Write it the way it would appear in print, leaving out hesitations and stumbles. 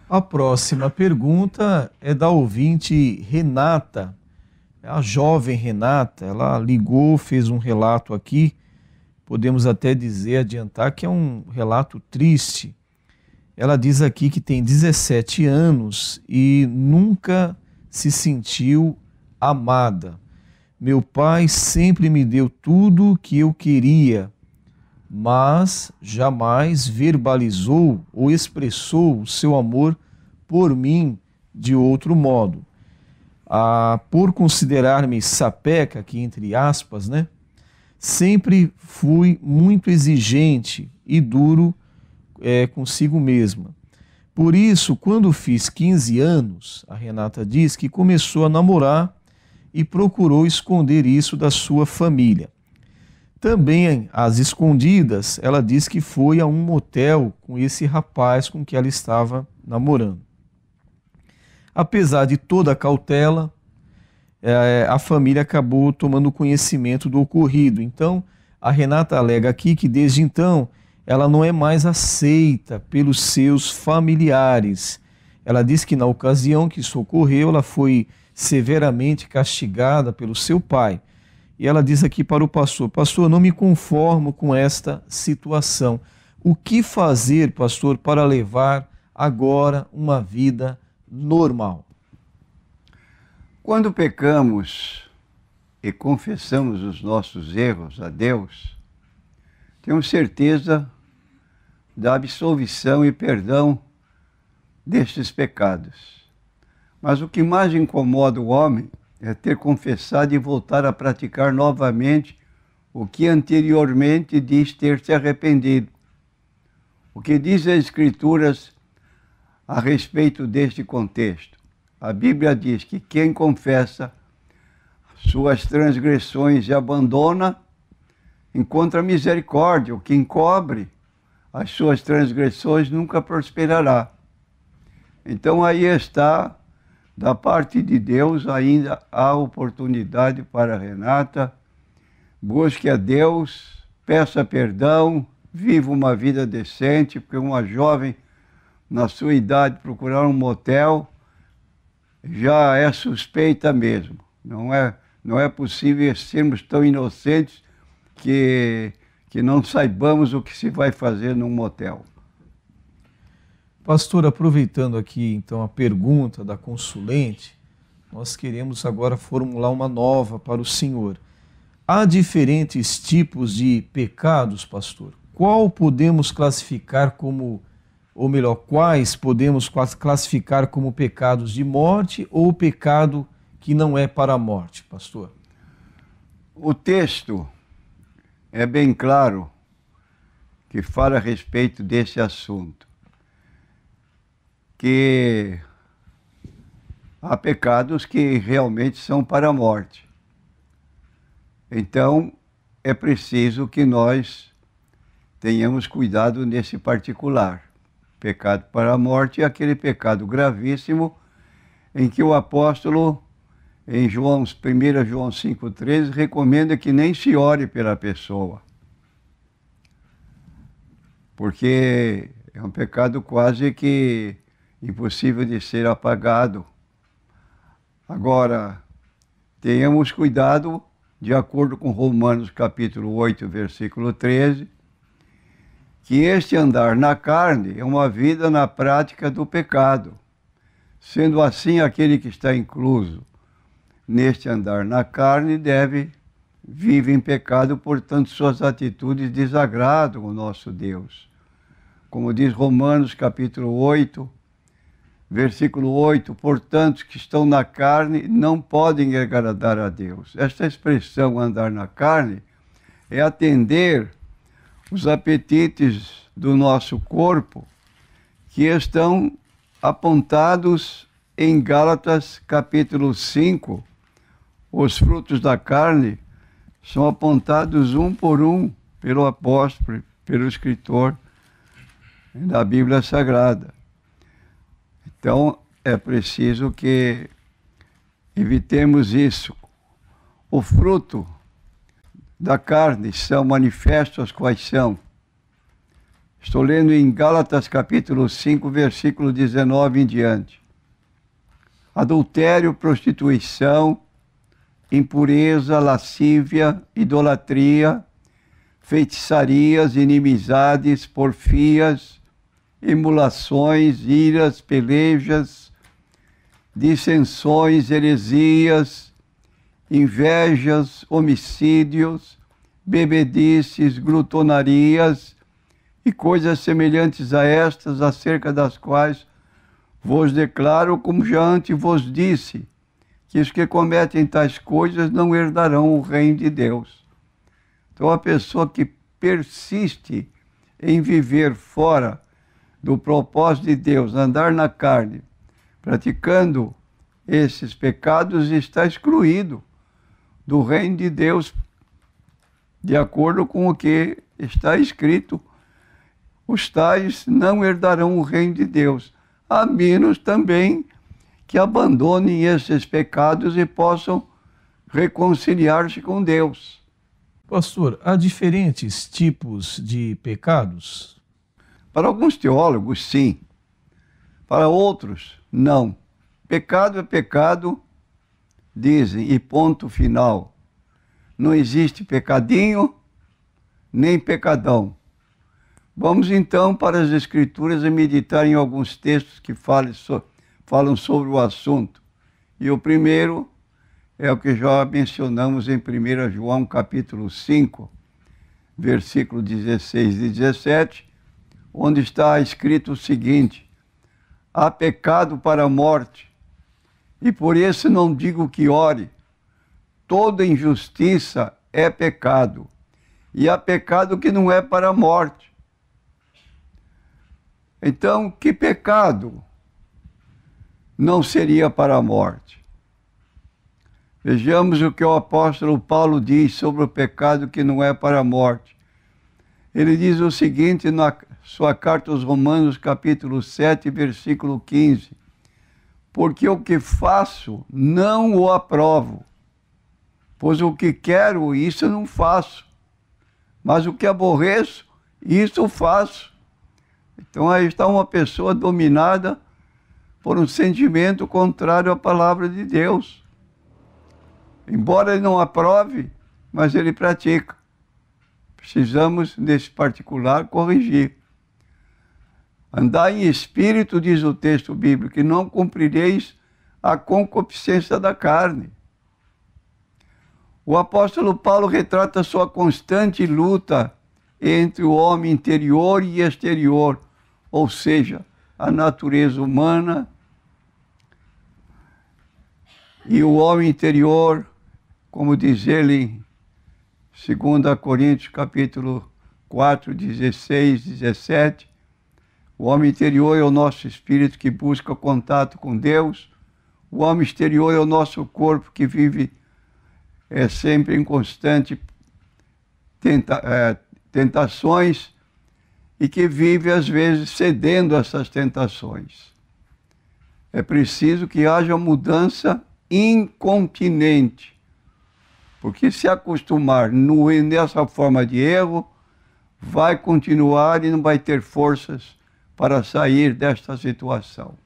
A próxima pergunta é da ouvinte Renata, a jovem Renata. Ela ligou, fez um relato aqui, podemos até dizer, adiantar que é um relato triste. Ela diz aqui que tem 17 anos e nunca se sentiu amada. Meu pai sempre me deu tudo que eu queria, mas jamais verbalizou ou expressou o seu amor por mim de outro modo. Por considerar-me sapeca, aqui entre aspas, né? Sempre fui muito exigente e duro consigo mesma. Por isso, quando fiz 15 anos, a Renata diz que começou a namorar e procurou esconder isso da sua família. Também, às escondidas, ela diz que foi a um motel com esse rapaz com que ela estava namorando. Apesar de toda a cautela, a família acabou tomando conhecimento do ocorrido. Então, a Renata alega aqui que desde então ela não é mais aceita pelos seus familiares. Ela diz que na ocasião que isso ocorreu, ela foi severamente castigada pelo seu pai. E ela diz aqui para o pastor: pastor, não me conformo com esta situação. O que fazer, pastor, para levar agora uma vida normal? Quando pecamos e confessamos os nossos erros a Deus, temos certeza da absolvição e perdão destes pecados. Mas o que mais incomoda o homem é ter confessado e voltar a praticar novamente o que anteriormente diz ter se arrependido. O que diz as Escrituras a respeito deste contexto? A Bíblia diz que quem confessa suas transgressões e abandona, encontra misericórdia. O que encobre as suas transgressões nunca prosperará. Então aí está, da parte de Deus, ainda há oportunidade para Renata. Busque a Deus, peça perdão, viva uma vida decente, porque uma jovem, na sua idade, procurar um motel, já é suspeita mesmo. Não é possível sermos tão inocentes que não saibamos o que se vai fazer num motel. Pastor, aproveitando aqui então a pergunta da consulente, nós queremos agora formular uma nova para o senhor. Há diferentes tipos de pecados, pastor? Qual podemos classificar como, ou melhor, quais podemos classificar como pecados de morte ou pecado que não é para a morte, pastor? O texto é bem claro que fala a respeito desse assunto, que há pecados que realmente são para a morte. Então, é preciso que nós tenhamos cuidado nesse particular. Pecado para a morte é aquele pecado gravíssimo em que o apóstolo, em 1 João 5,13, recomenda que nem se ore pela pessoa, porque é um pecado quase que impossível de ser apagado. Agora, tenhamos cuidado, de acordo com Romanos capítulo 8, versículo 13, que este andar na carne é uma vida na prática do pecado. Sendo assim, aquele que está incluso neste andar na carne vive em pecado, portanto suas atitudes desagradam o nosso Deus. Como diz Romanos capítulo 8, versículo 8, portanto, os que estão na carne não podem agradar a Deus. Esta expressão, andar na carne, é atender os apetites do nosso corpo, que estão apontados em Gálatas capítulo 5. Os frutos da carne são apontados um por um pelo apóstolo, pelo escritor da Bíblia Sagrada. Então, é preciso que evitemos isso. O fruto da carne são manifestos quais são? Estou lendo em Gálatas capítulo 5, versículo 19 em diante. Adultério, prostituição, impureza, lascívia, idolatria, feitiçarias, inimizades, porfias, emulações, iras, pelejas, dissensões, heresias, invejas, homicídios, bebedices, glutonarias e coisas semelhantes a estas, acerca das quais vos declaro, como já antes vos disse, que os que cometem tais coisas não herdarão o reino de Deus. Então, a pessoa que persiste em viver fora do propósito de Deus, andar na carne, praticando esses pecados, está excluído do reino de Deus, de acordo com o que está escrito. Os tais não herdarão o reino de Deus, a menos também que abandonem esses pecados e possam reconciliar-se com Deus. Pastor, há diferentes tipos de pecados? Para alguns teólogos, sim. Para outros, não. Pecado é pecado, dizem, e ponto final. Não existe pecadinho, nem pecadão. Vamos então para as Escrituras e meditar em alguns textos que falam sobre o assunto. E o primeiro é o que já mencionamos em 1 João capítulo 5, versículo 16 e 17, onde está escrito o seguinte: há pecado para a morte, e por isso não digo que ore. Toda injustiça é pecado, e há pecado que não é para a morte. Então, que pecado não seria para a morte? Vejamos o que o apóstolo Paulo diz sobre o pecado que não é para a morte. Ele diz o seguinte na sua carta aos Romanos, capítulo 7, versículo 15: porque o que faço não o aprovo, pois o que quero, isso não faço, mas o que aborreço, isso faço. Então aí está uma pessoa dominada por um sentimento contrário à palavra de Deus. Embora ele não aprove, mas ele pratica. Precisamos, nesse particular, corrigir. Andar em espírito, diz o texto bíblico, e não cumprireis a concupiscência da carne. O apóstolo Paulo retrata sua constante luta entre o homem interior e exterior, ou seja, a natureza humana e o homem interior, como diz ele em 2 Coríntios capítulo 4, 16, 17, o homem interior é o nosso espírito que busca contato com Deus, o homem exterior é o nosso corpo que vive sempre em constante tentações e que vive, às vezes, cedendo a essas tentações. É preciso que haja mudança incontinente, porque se acostumar nessa forma de erro, vai continuar e não vai ter forças para sair desta situação.